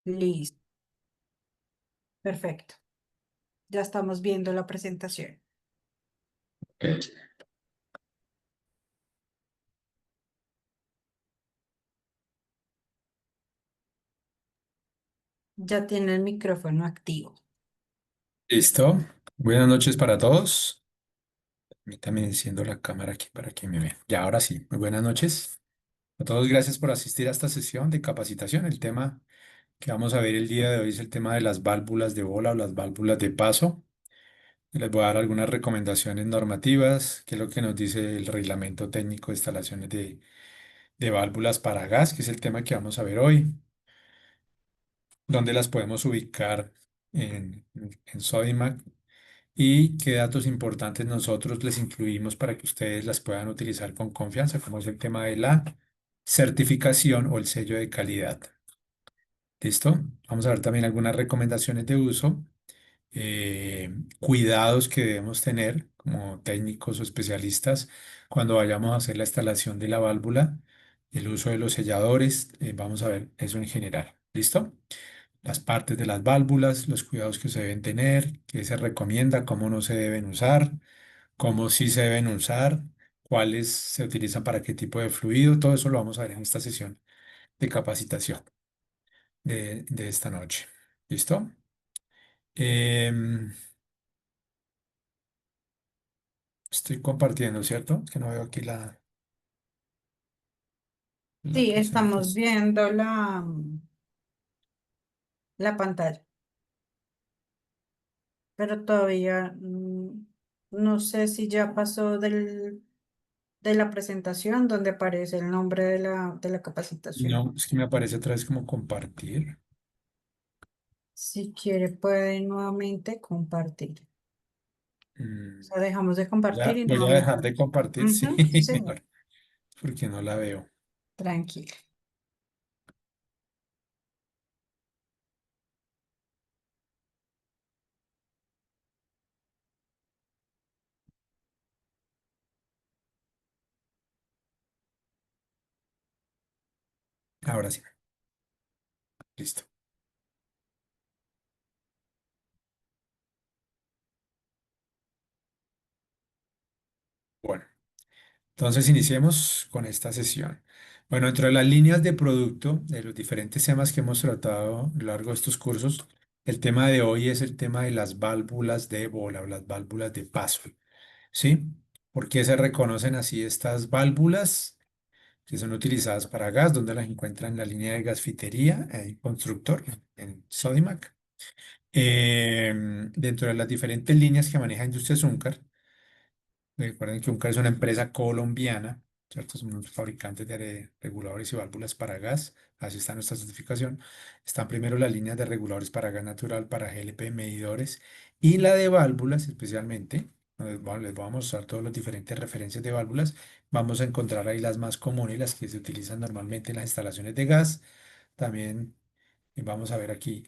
Listo, perfecto. Ya estamos viendo la presentación. Ok. Ya tiene el micrófono activo. Listo. Buenas noches para todos. Permítame enciendo la cámara aquí para que me vean. Ya, ahora sí. Muy buenas noches. A todos, gracias por asistir a esta sesión de capacitación. El tema que vamos a ver el día de hoy es el tema de las válvulas de bola o las válvulas de paso. Les voy a dar algunas recomendaciones normativas, que es lo que nos dice el Reglamento Técnico de Instalaciones de Válvulas para Gas, que es el tema que vamos a ver hoy. Dónde las podemos ubicar en Sodimac y qué datos importantes nosotros les incluimos para que ustedes las puedan utilizar con confianza, como es el tema de la certificación o el sello de calidad. ¿Listo? Vamos a ver también algunas recomendaciones de uso, cuidados que debemos tener como técnicos o especialistas cuando vayamos a hacer la instalación de la válvula, el uso de los selladores, vamos a ver eso en general. ¿Listo? Las partes de las válvulas, los cuidados que se deben tener, qué se recomienda, cómo no se deben usar, cómo sí se deben usar, cuáles se utilizan para qué tipo de fluido, todo eso lo vamos a ver en esta sesión de capacitación de esta noche. ¿Listo? Em, Estoy compartiendo, ¿cierto? Es que no veo aquí la Sí, estamos presentación. viendo la pantalla, pero todavía no sé si ya pasó de la presentación donde aparece el nombre de la capacitación. No, es que me aparece otra vez como compartir. Si quiere, puede nuevamente compartir. O Mm, sea, dejamos de compartir ya y voy a nuevamente. dejar de compartir, sí, Ujú, sí, señor. porque no la veo. Tranquilo. Ahora sí, listo. Bueno. Entonces iniciemos con esta sesión. Bueno, dentro de las líneas de producto, de los diferentes temas que hemos tratado a lo largo de estos cursos, el tema de hoy es el tema de las válvulas de bola o las válvulas de paso. ¿Sí? ¿Por qué se reconocen así estas válvulas que son utilizadas para gas? ¿Dónde las encuentran en la línea de gasfitería, constructor, en Sodimac? Dentro de las diferentes líneas que maneja Industria Zúncar. Recuerden que Uncar es una empresa colombiana, ¿cierto? Somos fabricantes de reguladores y válvulas para gas. Así está nuestra certificación. Están primero las líneas de reguladores para gas natural, para GLP, medidores y la de válvulas especialmente. Les voy a mostrar todas las diferentes referencias de válvulas. Vamos a encontrar ahí las más comunes, las que se utilizan normalmente en las instalaciones de gas. También vamos a ver aquí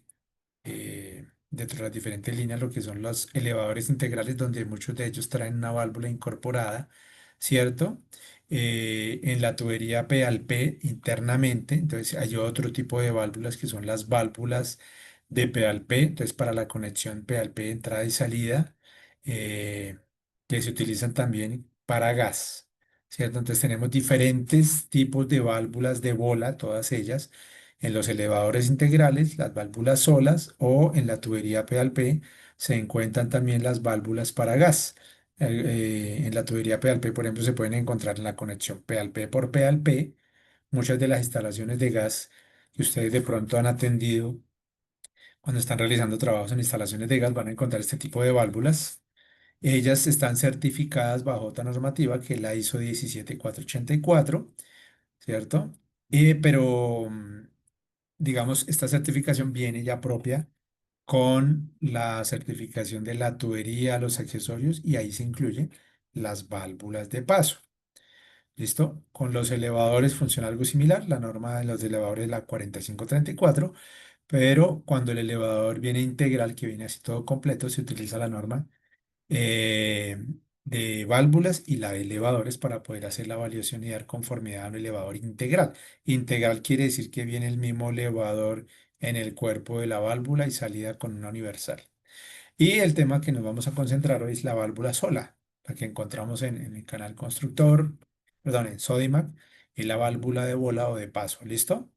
dentro de las diferentes líneas lo que son los elevadores integrales, donde muchos de ellos traen una válvula incorporada, ¿cierto? En la tubería P al P internamente, entonces hay otro tipo de válvulas que son las válvulas de P al P, entonces para la conexión P al P, entrada y salida, eh, que se utilizan también para gas, ¿cierto? Entonces tenemos diferentes tipos de válvulas de bola, todas ellas en los elevadores integrales, las válvulas solas o en la tubería P al P se encuentran también las válvulas para gas. En la tubería P al P, por ejemplo, se pueden encontrar en la conexión P al P por P al P. Muchas de las instalaciones de gas que ustedes de pronto han atendido cuando están realizando trabajos en instalaciones de gas van a encontrar este tipo de válvulas. Ellas están certificadas bajo otra normativa que es la ISO 17484, ¿cierto? Pero digamos, esta certificación viene ya propia con la certificación de la tubería, los accesorios y ahí se incluyen las válvulas de paso. ¿Listo? Con los elevadores funciona algo similar. La norma de los elevadores es la 4534, pero cuando el elevador viene integral, que viene así todo completo, se utiliza la norma eh, de válvulas y la de elevadores para poder hacer la validación y dar conformidad a un elevador integral. Integral quiere decir que viene el mismo elevador en el cuerpo de la válvula y salida con una universal. Y el tema que nos vamos a concentrar hoy es la válvula sola, la que encontramos en el canal constructor, perdón, en Sodimac, y la válvula de bola o de paso. ¿Listo?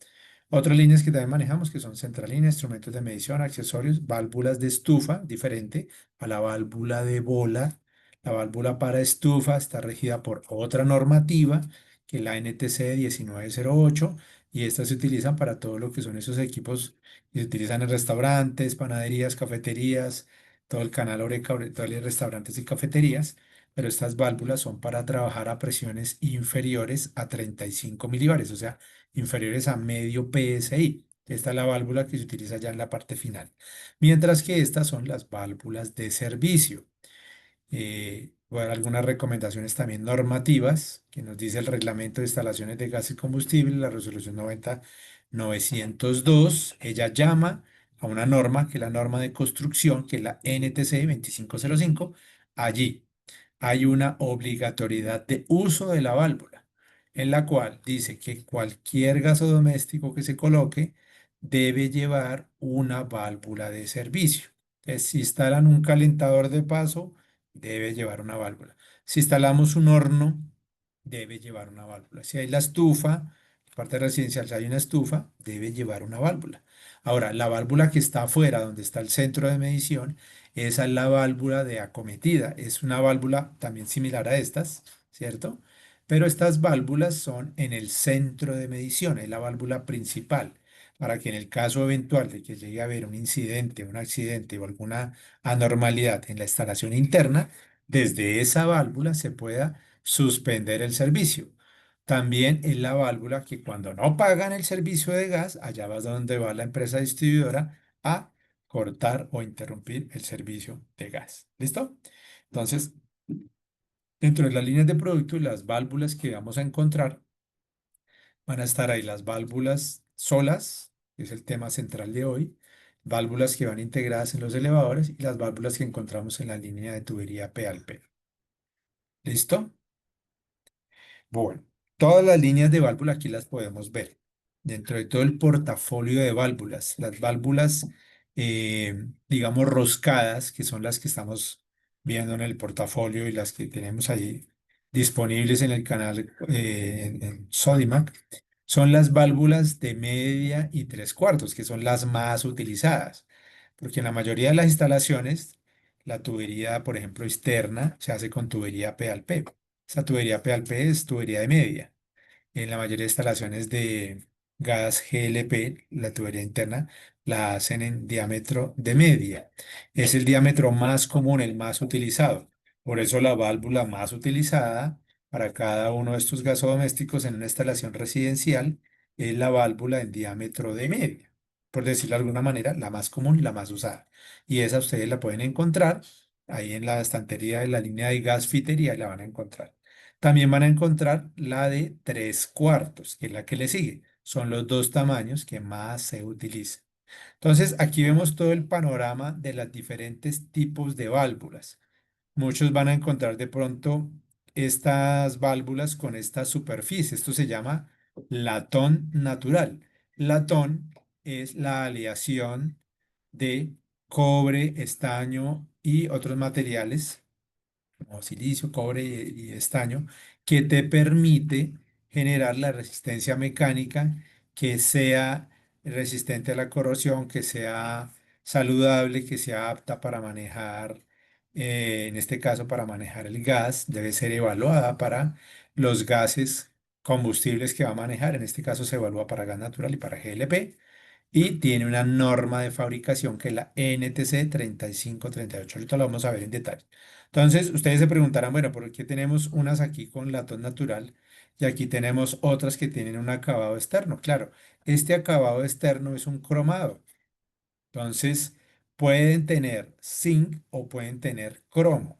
Otras líneas que también manejamos que son centralina, instrumentos de medición, accesorios, válvulas de estufa, diferente a la válvula de bola. La válvula para estufa está regida por otra normativa que es la NTC 1908 y estas se utilizan para todo lo que son esos equipos que se utilizan en restaurantes, panaderías, cafeterías, todo el canal Oreca, todos los restaurantes y cafeterías, pero estas válvulas son para trabajar a presiones inferiores a 35 milibares, o sea, inferiores a medio PSI. Esta es la válvula que se utiliza ya en la parte final. Mientras que estas son las válvulas de servicio. Voy a dar algunas recomendaciones también normativas que nos dice el Reglamento de Instalaciones de Gas y Combustible, la resolución 90.902. Ella llama a una norma, que es la norma de construcción, que es la NTC 2505. Allí hay una obligatoriedad de uso de la válvula, en la cual dice que cualquier gasodoméstico que se coloque debe llevar una válvula de servicio. Entonces, si instalan un calentador de paso, debe llevar una válvula. Si instalamos un horno, debe llevar una válvula. Si hay la estufa, parte residencial, si hay una estufa, debe llevar una válvula. Ahora, la válvula que está afuera, donde está el centro de medición, esa es la válvula de acometida. Es una válvula también similar a estas, ¿cierto? Pero estas válvulas son en el centro de medición, es la válvula principal, para que en el caso eventual de que llegue a haber un incidente, un accidente o alguna anormalidad en la instalación interna, desde esa válvula se pueda suspender el servicio. También es la válvula que cuando no pagan el servicio de gas, allá va donde va la empresa distribuidora a cortar o interrumpir el servicio de gas. ¿Listo? Entonces, dentro de las líneas de producto y las válvulas que vamos a encontrar, van a estar ahí las válvulas solas, que es el tema central de hoy, válvulas que van integradas en los elevadores y las válvulas que encontramos en la línea de tubería P al P. ¿Listo? Bueno, todas las líneas de válvula aquí las podemos ver. Dentro de todo el portafolio de válvulas, las válvulas, digamos, roscadas, que son las que estamos viendo en el portafolio y las que tenemos ahí disponibles en el canal en Sodimac, son las válvulas de media y tres cuartos, que son las más utilizadas. Porque en la mayoría de las instalaciones, la tubería, por ejemplo, externa, se hace con tubería P al P. Esa tubería PALP es tubería de media. En la mayoría de instalaciones de gas GLP, la tubería interna, la hacen en diámetro de media. Es el diámetro más común, el más utilizado. Por eso la válvula más utilizada para cada uno de estos gasodomésticos en una instalación residencial es la válvula en diámetro de media. Por decirlo de alguna manera, la más común y la más usada. Y esa ustedes la pueden encontrar ahí en la estantería de la línea de gas fitería y la van a encontrar. También van a encontrar la de tres cuartos, que es la que le sigue. Son los dos tamaños que más se utilizan. Entonces, aquí vemos todo el panorama de los diferentes tipos de válvulas. Muchos van a encontrar de pronto estas válvulas con esta superficie. Esto se llama latón natural. Latón es la aleación de cobre, estaño y otros materiales como silicio, cobre y estaño, que te permite generar la resistencia mecánica que sea resistente a la corrosión, que sea saludable, que sea apta para manejar, en este caso para manejar el gas, debe ser evaluada para los gases combustibles que va a manejar, en este caso se evalúa para gas natural y para GLP y tiene una norma de fabricación que es la NTC 3538. Ahorita lo vamos a ver en detalle. Entonces, ustedes se preguntarán, bueno, ¿por qué tenemos unas aquí con latón natural y aquí tenemos otras que tienen un acabado externo? Claro, este acabado externo es un cromado. Entonces, pueden tener zinc o pueden tener cromo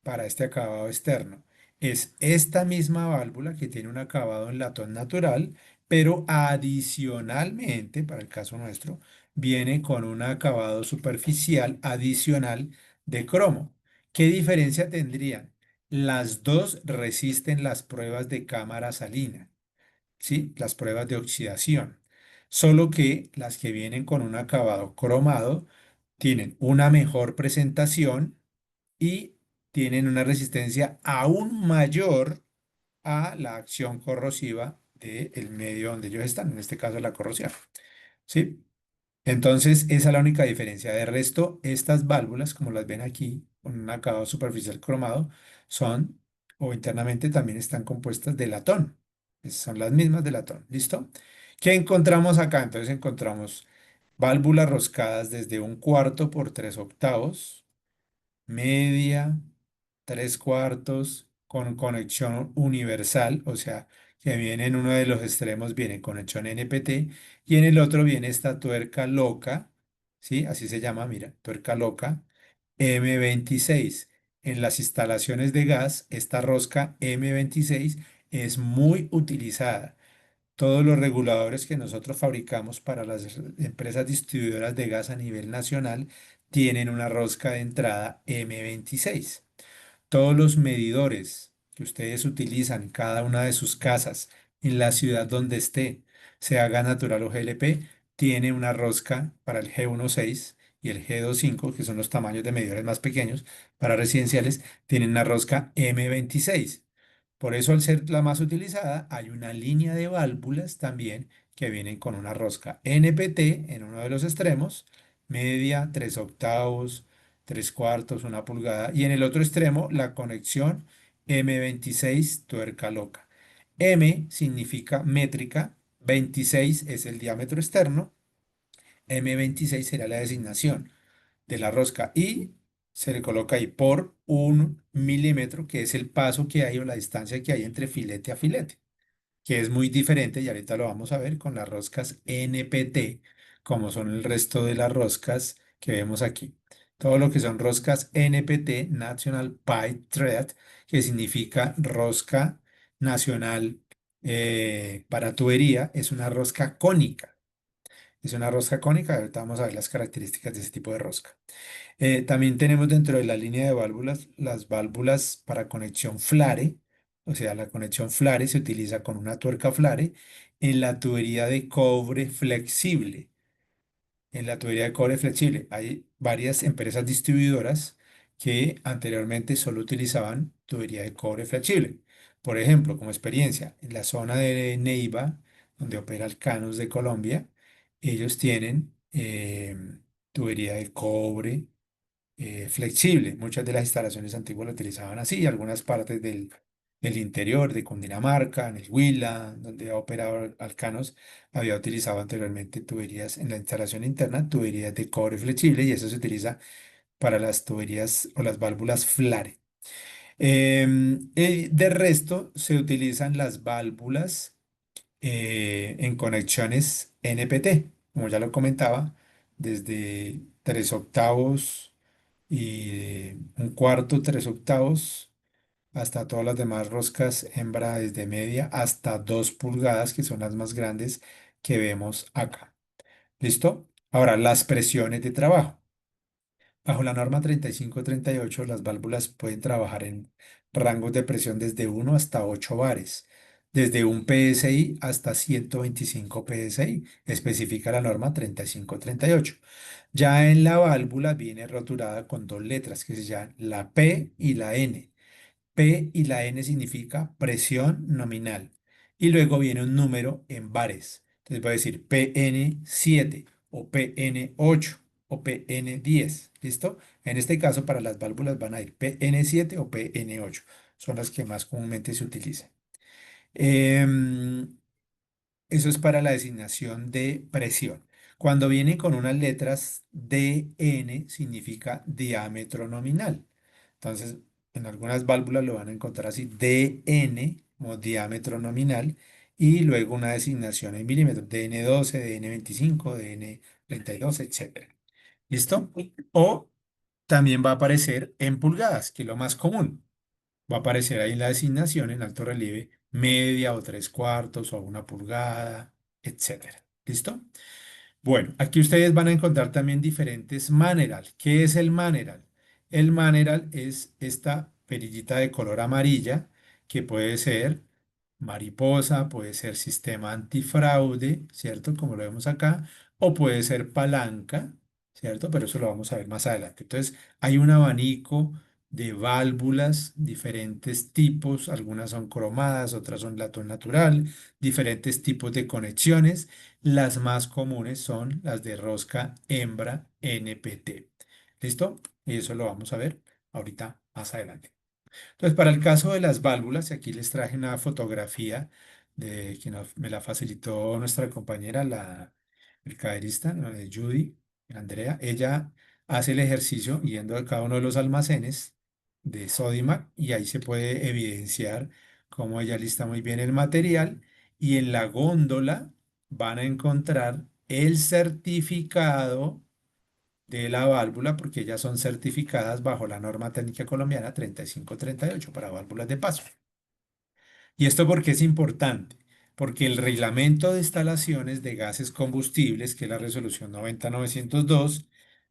para este acabado externo. Es esta misma válvula que tiene un acabado en latón natural, pero adicionalmente, para el caso nuestro, viene con un acabado superficial adicional de cromo. ¿Qué diferencia tendrían? Las dos resisten las pruebas de cámara salina, ¿sí? Las pruebas de oxidación. solo que las que vienen con un acabado cromado tienen una mejor presentación y tienen una resistencia aún mayor a la acción corrosiva del medio donde ellos están, en este caso la corrosión. ¿Sí? Entonces, esa es la única diferencia. De resto, estas válvulas, como las ven aquí, con un acabado superficial cromado, son o internamente también están compuestas de latón. Son las mismas de latón. ¿Listo? ¿Qué encontramos acá? Entonces encontramos válvulas roscadas desde un cuarto por tres octavos, media, tres cuartos, con conexión universal, o sea, que viene en uno de los extremos, viene conexión NPT y en el otro viene esta tuerca loca, ¿sí? Así se llama, mira, tuerca loca, M26. En las instalaciones de gas, esta rosca M26 es muy utilizada. Todos los reguladores que nosotros fabricamos para las empresas distribuidoras de gas a nivel nacional tienen una rosca de entrada M26. Todos los medidores que ustedes utilizan en cada una de sus casas, en la ciudad donde esté, sea gas natural o GLP, tiene una rosca para el G16 y el G25, que son los tamaños de medidores más pequeños para residenciales, tienen una rosca M26. Por eso, al ser la más utilizada, hay una línea de válvulas también que vienen con una rosca NPT en uno de los extremos, media, tres octavos, tres cuartos, una pulgada, y en el otro extremo la conexión M26 tuerca loca. M significa métrica, 26 es el diámetro externo, M26 será la designación de la rosca y se le coloca ahí por 1 milímetro, que es el paso que hay o la distancia que hay entre filete a filete, que es muy diferente y ahorita lo vamos a ver con las roscas NPT, como son el resto de las roscas que vemos aquí. Todo lo que son roscas NPT, National Pipe Thread, que significa rosca nacional para tubería, es una rosca cónica. Es una rosca cónica, ahorita vamos a ver las características de ese tipo de rosca. También tenemos dentro de la línea de válvulas las válvulas para conexión flare, o sea, la conexión flare se utiliza con una tuerca flare en la tubería de cobre flexible. En la tubería de cobre flexible hay varias empresas distribuidoras que anteriormente solo utilizaban tubería de cobre flexible. Por ejemplo, como experiencia, en la zona de Neiva, donde opera Alcanos de Colombia, ellos tienen tubería de cobre flexible. Muchas de las instalaciones antiguas lo utilizaban así, y algunas partes del interior de Cundinamarca, en el Huila, donde ha operado Alcanos, había utilizado anteriormente tuberías en la instalación interna, tuberías de cobre flexible, y eso se utiliza para las tuberías o las válvulas Flare. De resto, se utilizan las válvulas en conexiones NPT, como ya lo comentaba, desde 3 octavos y un cuarto, tres octavos, hasta todas las demás roscas hembra desde media hasta 2 pulgadas, que son las más grandes que vemos acá. ¿Listo? Ahora, las presiones de trabajo. Bajo la norma 3538, las válvulas pueden trabajar en rangos de presión desde 1 hasta 8 bares, desde un PSI hasta 125 PSI, especifica la norma 3538. Ya en la válvula viene rotulada con dos letras que se llaman la P y la N. P y la N significa presión nominal. Y luego viene un número en bares. Entonces voy a decir PN7 o PN8 o PN10. ¿Listo? En este caso, para las válvulas van a ir PN7 o PN8. Son las que más comúnmente se utilizan. Em, Eso es para la designación de presión. Cuando viene con unas letras DN significa diámetro nominal. Entonces, en algunas válvulas lo van a encontrar así, DN como diámetro nominal y luego una designación en milímetros, DN12, DN25, DN32, etcétera. ¿Listo? O también va a aparecer en pulgadas, que es lo más común. Va a aparecer ahí la designación en alto relieve, media o tres cuartos o 1 pulgada, etcétera. ¿Listo? Bueno, aquí ustedes van a encontrar también diferentes maneral. ¿Qué es el maneral? El maneral es esta perillita de color amarilla que puede ser mariposa, puede ser sistema antifraude, ¿cierto? Como lo vemos acá, o puede ser palanca, ¿cierto? Pero eso lo vamos a ver más adelante. Entonces, hay un abanico de válvulas, diferentes tipos, algunas son cromadas, otras son latón natural, diferentes tipos de conexiones. Las más comunes son las de rosca hembra NPT. ¿Listo? Y eso lo vamos a ver ahorita más adelante. Entonces, para el caso de las válvulas, y aquí les traje una fotografía de que me la facilitó nuestra compañera, la mercaderista, Judy, Andrea. Ella hace el ejercicio yendo a cada uno de los almacenes de Sodimac y ahí se puede evidenciar cómo ella lista muy bien el material y en la góndola van a encontrar el certificado de la válvula porque ellas son certificadas bajo la norma técnica colombiana 3538 para válvulas de paso. ¿Y esto por qué es importante? Porque el reglamento de instalaciones de gases combustibles, que es la resolución 90902,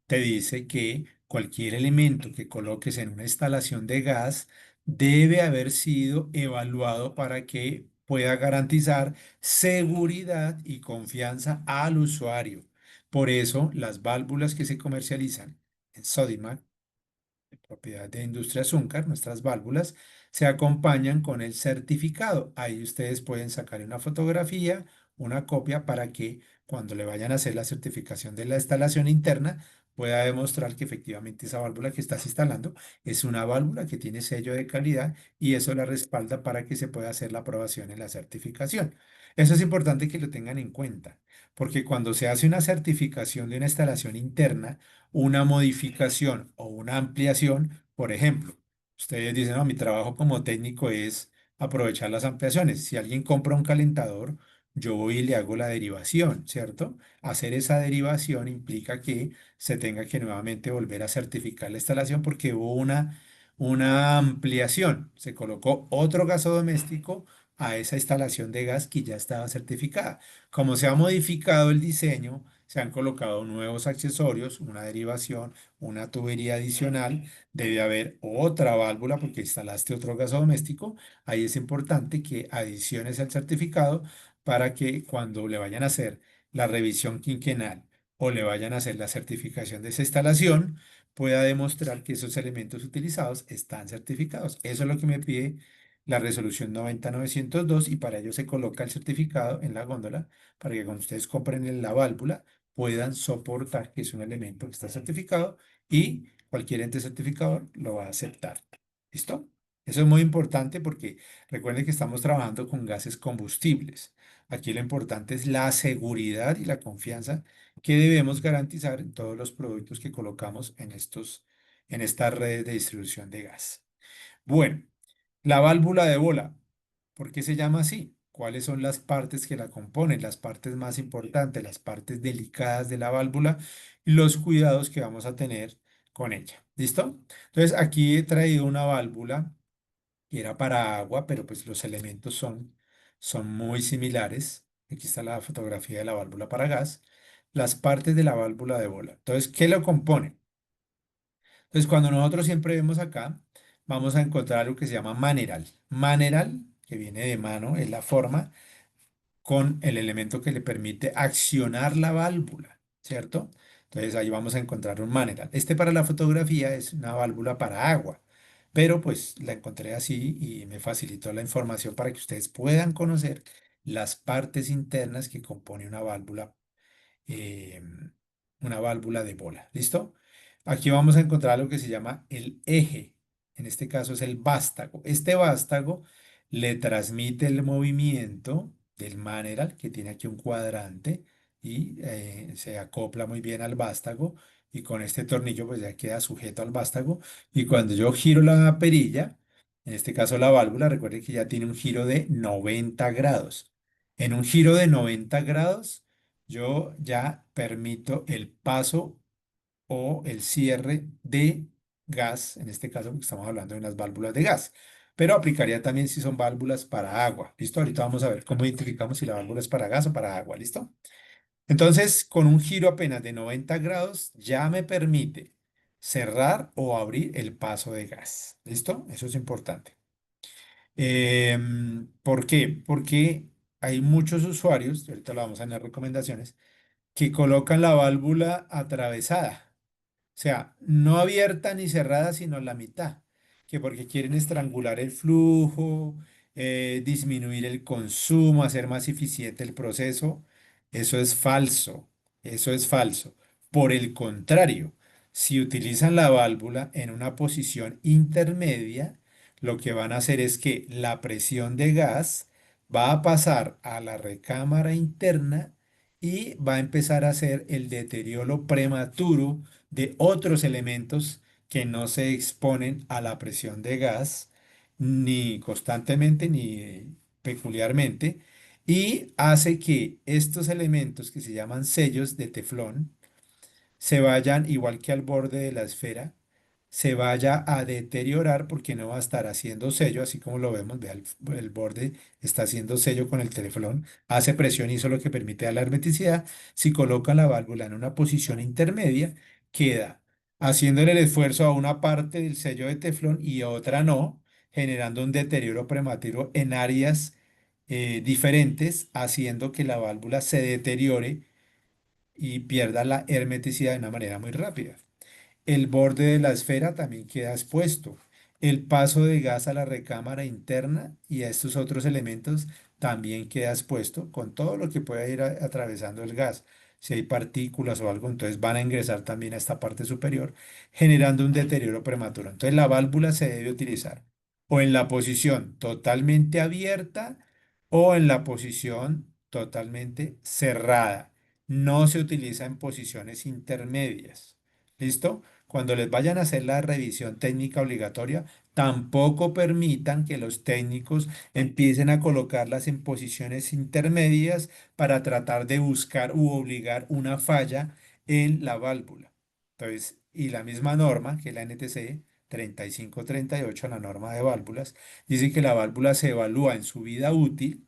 te dice que cualquier elemento que coloques en una instalación de gas debe haber sido evaluado para que pueda garantizar seguridad y confianza al usuario. Por eso, las válvulas que se comercializan en Sodimac propiedad de Industria Zúncar, nuestras válvulas, se acompañan con el certificado. Ahí ustedes pueden sacar una fotografía, una copia para que cuando le vayan a hacer la certificación de la instalación interna, pueda demostrar que efectivamente esa válvula que estás instalando es una válvula que tiene sello de calidad y eso la respalda para que se pueda hacer la aprobación en la certificación. Eso es importante que lo tengan en cuenta, porque cuando se hace una certificación de una instalación interna, una modificación o una ampliación, por ejemplo, ustedes dicen, no, mi trabajo como técnico es aprovechar las ampliaciones. Si alguien compra un calentador, yo voy y le hago la derivación, ¿cierto? Hacer esa derivación implica que se tenga que nuevamente volver a certificar la instalación porque hubo una ampliación. Se colocó otro gasodoméstico a esa instalación de gas que ya estaba certificada. Como se ha modificado el diseño, se han colocado nuevos accesorios, una derivación, una tubería adicional, debe haber otra válvula porque instalaste otro gasodoméstico. Ahí es importante que adiciones el certificado para que cuando le vayan a hacer la revisión quinquenal o le vayan a hacer la certificación de esa instalación, pueda demostrar que esos elementos utilizados están certificados. Eso es lo que me pide la resolución 90902 y para ello se coloca el certificado en la góndola para que cuando ustedes compren la válvula puedan soportar que es un elemento que está certificado y cualquier ente certificador lo va a aceptar. ¿Listo? Eso es muy importante porque recuerden que estamos trabajando con gases combustibles. Aquí lo importante es la seguridad y la confianza que debemos garantizar en todos los productos que colocamos en esta red de distribución de gas. Bueno, la válvula de bola, ¿por qué se llama así? ¿Cuáles son las partes que la componen? Las partes más importantes, las partes delicadas de la válvula y los cuidados que vamos a tener con ella. ¿Listo? Entonces aquí he traído una válvula que era para agua, pero pues los elementos son muy similares. Aquí está la fotografía de la válvula para gas. Las partes de la válvula de bola. Entonces, ¿qué lo compone? Entonces, cuando nosotros siempre vemos acá, vamos a encontrar algo que se llama maneral. Maneral, que viene de mano, es la forma con el elemento que le permite accionar la válvula, ¿cierto? Entonces ahí vamos a encontrar un maneral. Este para la fotografía es una válvula para agua, pero pues la encontré así y me facilitó la información para que ustedes puedan conocer las partes internas que compone eh, una válvula de bola. ¿Listo? Aquí vamos a encontrar lo que se llama el eje. En este caso es el vástago. Este vástago le transmite el movimiento del maneral, que tiene aquí un cuadrante y se acopla muy bien al vástago. Y con este tornillo pues ya queda sujeto al vástago. Y cuando yo giro la perilla, en este caso la válvula, recuerden que ya tiene un giro de 90 grados. En un giro de 90 grados, yo ya permito el paso o el cierre de gas, en este caso porque estamos hablando de unas válvulas de gas, pero aplicaría también si son válvulas para agua. ¿Listo? Ahorita vamos a ver cómo identificamos si la válvula es para gas o para agua. ¿Listo? Entonces, con un giro apenas de 90 grados, ya me permite cerrar o abrir el paso de gas. ¿Listo? Eso es importante. ¿Por qué? Porque hay muchos usuarios, y ahorita lo vamos a ver en las recomendaciones, que colocan la válvula atravesada. O sea, no abierta ni cerrada, sino la mitad, que porque quieren estrangular el flujo, disminuir el consumo, hacer más eficiente el proceso. Eso es falso, eso es falso. Por el contrario, si utilizan la válvula en una posición intermedia, lo que van a hacer es que la presión de gas va a pasar a la recámara interna y va a empezar a hacer el deterioro prematuro de otros elementos que no se exponen a la presión de gas ni constantemente ni peculiarmente y hace que estos elementos que se llaman sellos de teflón se vayan igual que al borde de la esfera, se vaya a deteriorar porque no va a estar haciendo sello, así como lo vemos, vea el borde está haciendo sello con el teflón, hace presión y eso es lo que permite la hermeticidad. Si colocan la válvula en una posición intermedia, queda haciéndole el esfuerzo a una parte del sello de teflón y a otra no, generando un deterioro prematuro en áreas diferentes, haciendo que la válvula se deteriore y pierda la hermeticidad de una manera muy rápida. El borde de la esfera también queda expuesto. El paso de gas a la recámara interna y a estos otros elementos también queda expuesto con todo lo que pueda ir atravesando el gas. Si hay partículas o algo, entonces van a ingresar también a esta parte superior, generando un deterioro prematuro. Entonces la válvula se debe utilizar o en la posición totalmente abierta o en la posición totalmente cerrada. No se utiliza en posiciones intermedias. ¿Listo? Cuando les vayan a hacer la revisión técnica obligatoria, tampoco permitan que los técnicos empiecen a colocarlas en posiciones intermedias para tratar de buscar u obligar una falla en la válvula. Entonces, y la misma norma que la NTC 3538, la norma de válvulas, dice que la válvula se evalúa en su vida útil,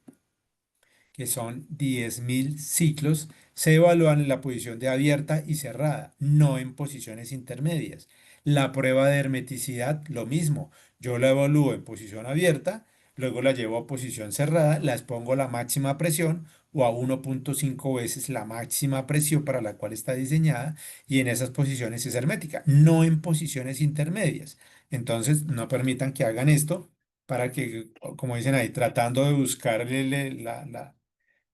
que son 10.000 ciclos, se evalúan en la posición de abierta y cerrada, no en posiciones intermedias. La prueba de hermeticidad, lo mismo. Yo la evalúo en posición abierta, luego la llevo a posición cerrada, la expongo a la máxima presión o a 1.5 veces la máxima presión para la cual está diseñada y en esas posiciones es hermética, no en posiciones intermedias. Entonces, no permitan que hagan esto para que, como dicen ahí, tratando de buscar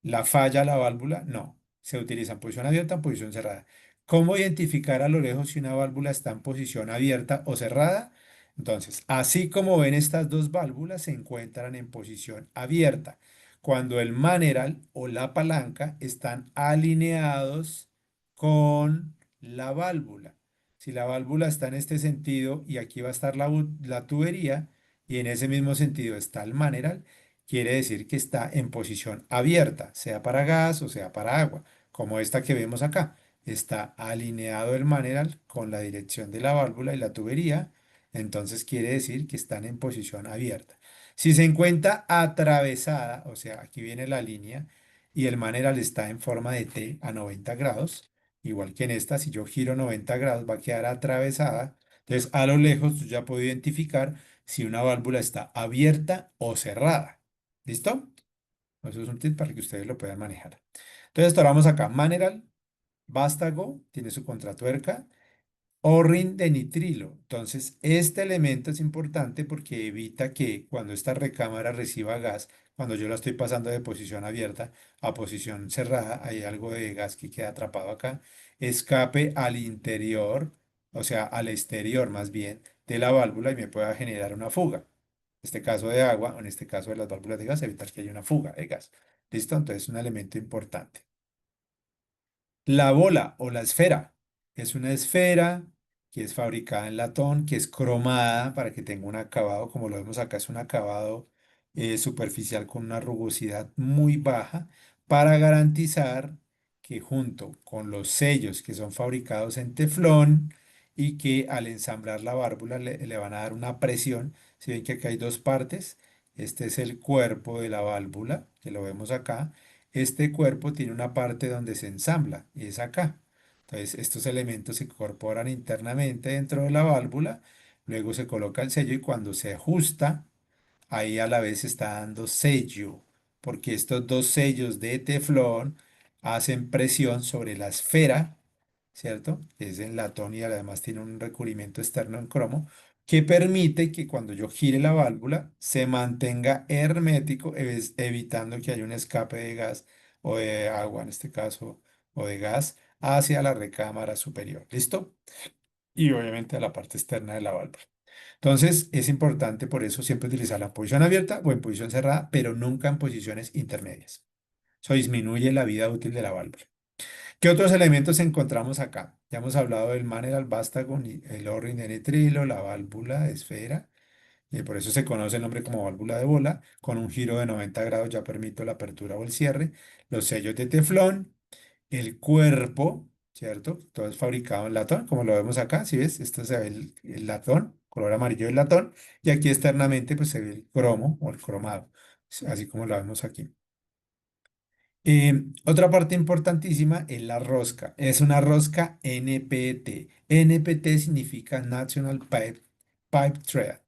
la falla, la válvula, no. Se utiliza en posición abierta, en posición cerrada. ¿Cómo identificar a lo lejos si una válvula está en posición abierta o cerrada? Entonces, así como ven estas dos válvulas se encuentran en posición abierta, cuando el maneral o la palanca están alineados con la válvula. Si la válvula está en este sentido y aquí va a estar la tubería y en ese mismo sentido está el maneral, quiere decir que está en posición abierta, sea para gas o sea para agua, como esta que vemos acá. Está alineado el maneral con la dirección de la válvula y la tubería, entonces quiere decir que están en posición abierta. Si se encuentra atravesada, o sea, aquí viene la línea y el maneral está en forma de T a 90 grados, igual que en esta, si yo giro 90 grados va a quedar atravesada. Entonces, a lo lejos tú ya puedo identificar si una válvula está abierta o cerrada. ¿Listo? Eso es un tip para que ustedes lo puedan manejar. Entonces, ahora vamos acá. Maneral, vástago, tiene su contratuerca. O-ring de nitrilo. Entonces, este elemento es importante porque evita que cuando esta recámara reciba gas, cuando yo la estoy pasando de posición abierta a posición cerrada, hay algo de gas que queda atrapado acá, escape al interior, o sea, al exterior más bien, de la válvula y me pueda generar una fuga. En este caso de agua, o en este caso de las válvulas de gas, evitar que haya una fuga de gas. ¿Listo? Entonces, es un elemento importante. La bola o la esfera es una esfera que es fabricada en latón, que es cromada para que tenga un acabado, como lo vemos acá, es un acabado superficial con una rugosidad muy baja para garantizar que junto con los sellos que son fabricados en teflón y que al ensamblar la válvula le van a dar una presión. Si ven que acá hay dos partes, este es el cuerpo de la válvula, que lo vemos acá. Este cuerpo tiene una parte donde se ensambla y es acá. Entonces, estos elementos se incorporan internamente dentro de la válvula, luego se coloca el sello y cuando se ajusta ahí a la vez está dando sello, porque estos dos sellos de teflón hacen presión sobre la esfera, ¿cierto? Que es en latón y además tiene un recubrimiento externo en cromo, que permite que cuando yo gire la válvula se mantenga hermético, evitando que haya un escape de gas o de agua en este caso, o de gas hacia la recámara superior. ¿Listo? Y obviamente a la parte externa de la válvula. Entonces, es importante por eso siempre utilizarla en posición abierta o en posición cerrada, pero nunca en posiciones intermedias. Eso disminuye la vida útil de la válvula. ¿Qué otros elementos encontramos acá? Ya hemos hablado del Maner, al vástago, el O-ring de nitrilo, la válvula de esfera, y por eso se conoce el nombre como válvula de bola, con un giro de 90 grados ya permito la apertura o el cierre, los sellos de teflón, el cuerpo, ¿cierto? Todo es fabricado en latón, como lo vemos acá, ¿sí ves? Esto se ve el latón, color amarillo del latón, y aquí externamente pues se ve el cromo o el cromado, así como lo vemos aquí. Otra parte importantísima es la rosca. Es una rosca NPT. NPT significa National Pipe Thread.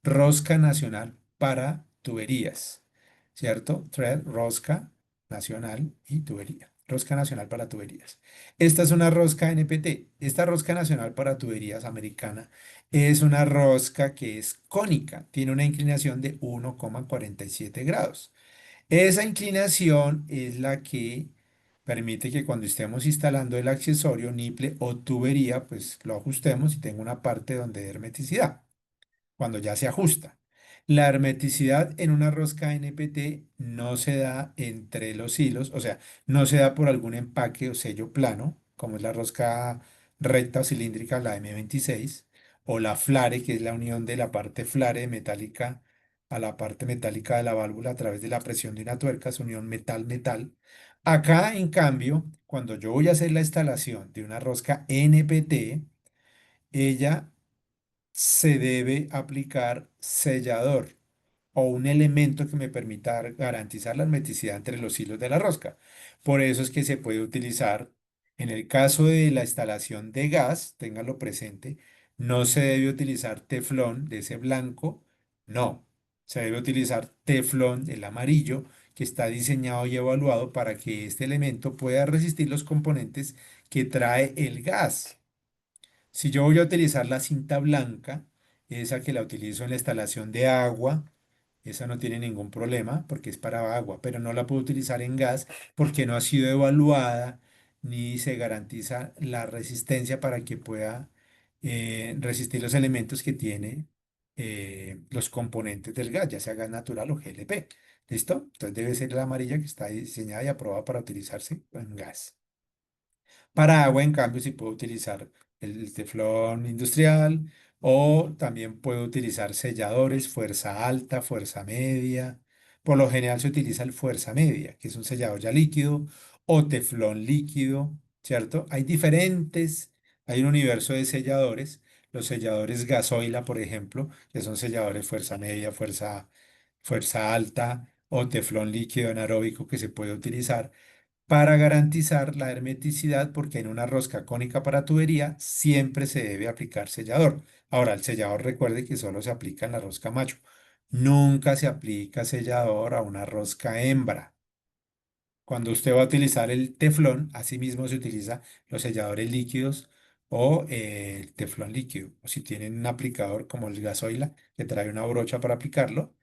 Rosca nacional para tuberías. ¿Cierto? Thread, rosca nacional y tubería. Rosca nacional para tuberías. Esta es una rosca NPT. Esta rosca nacional para tuberías americana es una rosca que es cónica. Tiene una inclinación de 1,47 grados. Esa inclinación es la que permite que cuando estemos instalando el accesorio, niple o tubería, pues lo ajustemos y tenga una parte donde de hermeticidad cuando ya se ajusta. La hermeticidad en una rosca NPT no se da entre los hilos, o sea, no se da por algún empaque o sello plano, como es la rosca recta o cilíndrica, la M26, o la flare, que es la unión de la parte flare metálica a la parte metálica de la válvula a través de la presión de una tuerca, es unión metal-metal. Acá, en cambio, cuando yo voy a hacer la instalación de una rosca NPT, ella se debe aplicar sellador o un elemento que me permita garantizar la hermeticidad entre los hilos de la rosca. Por eso es que se puede utilizar, en el caso de la instalación de gas, ténganlo presente, no se debe utilizar teflón de ese blanco, no, se debe utilizar teflón, el amarillo, que está diseñado y evaluado para que este elemento pueda resistir los componentes que trae el gas. Si yo voy a utilizar la cinta blanca, esa que la utilizo en la instalación de agua, esa no tiene ningún problema porque es para agua, pero no la puedo utilizar en gas porque no ha sido evaluada ni se garantiza la resistencia para que pueda resistir los elementos que tiene los componentes del gas, ya sea gas natural o GLP. ¿Listo? Entonces debe ser la amarilla que está diseñada y aprobada para utilizarse en gas. Para agua, en cambio, sí puedo utilizar el teflón industrial o también puedo utilizar selladores, fuerza alta, fuerza media. Por lo general se utiliza el fuerza media, que es un sellador ya líquido, o teflón líquido, ¿cierto? Hay un universo de selladores. Los selladores gasoila, por ejemplo, que son selladores fuerza media, fuerza alta o teflón líquido anaeróbico que se puede utilizar para garantizar la hermeticidad, porque en una rosca cónica para tubería siempre se debe aplicar sellador. Ahora, el sellador recuerde que solo se aplica en la rosca macho. Nunca se aplica sellador a una rosca hembra. Cuando usted va a utilizar el teflón, asimismo se utiliza los selladores líquidos o el teflón líquido. O si tienen un aplicador como el gasoila, que trae una brocha para aplicarlo,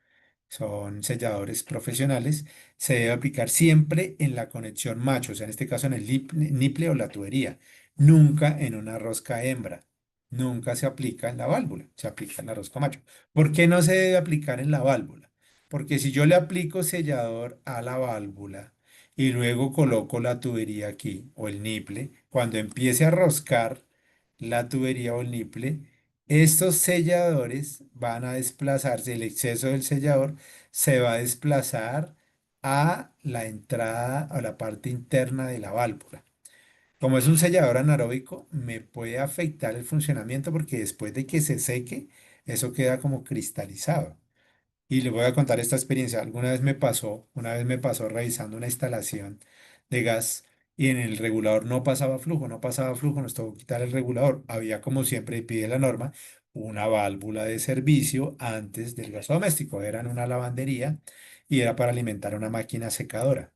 son selladores profesionales, se debe aplicar siempre en la conexión macho, o sea, en este caso en el niple o la tubería, nunca en una rosca hembra, nunca se aplica en la válvula, se aplica en la rosca macho. ¿Por qué no se debe aplicar en la válvula? Porque si yo le aplico sellador a la válvula y luego coloco la tubería aquí o el niple, cuando empiece a roscar la tubería o el niple, estos selladores van a desplazarse, el exceso del sellador se va a desplazar a la entrada, a la parte interna de la válvula. Como es un sellador anaeróbico, me puede afectar el funcionamiento porque después de que se seque, eso queda como cristalizado. Y le voy a contar esta experiencia. Una vez me pasó revisando una instalación de gas y en el regulador no pasaba flujo, no pasaba flujo, nos tocó quitar el regulador. Había como siempre, y pide la norma, una válvula de servicio antes del gasto doméstico. Era en una lavandería y era para alimentar una máquina secadora.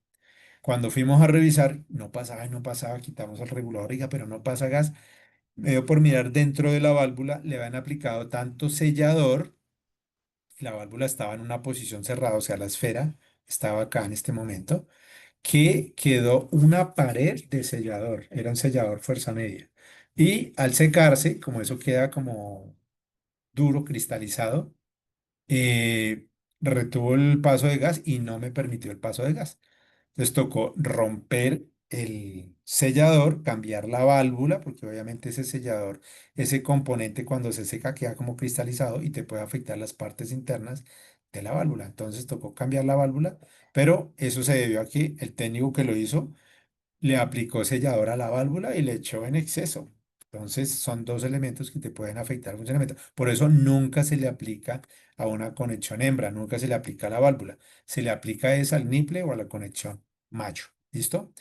Cuando fuimos a revisar, no pasaba y no pasaba, quitamos el regulador, oiga, pero no pasa gas. Me dio por mirar dentro de la válvula, le habían aplicado tanto sellador, la válvula estaba en una posición cerrada, o sea, la esfera estaba acá en este momento, que quedó una pared de sellador, era un sellador fuerza media. Y al secarse, como eso queda como duro, cristalizado, eh, retuvo el paso de gas y no me permitió el paso de gas. Entonces tocó romper el sellador, cambiar la válvula, porque obviamente ese sellador, ese componente cuando se seca queda como cristalizado y te puede afectar las partes internas de la válvula. Entonces tocó cambiar la válvula, pero eso se debió a que el técnico que lo hizo le aplicó sellador a la válvula y le echó en exceso. Entonces, son dos elementos que te pueden afectar el funcionamiento. Por eso nunca se le aplica a una conexión hembra, nunca se le aplica a la válvula. Se le aplica es al niple o a la conexión macho. ¿Listo?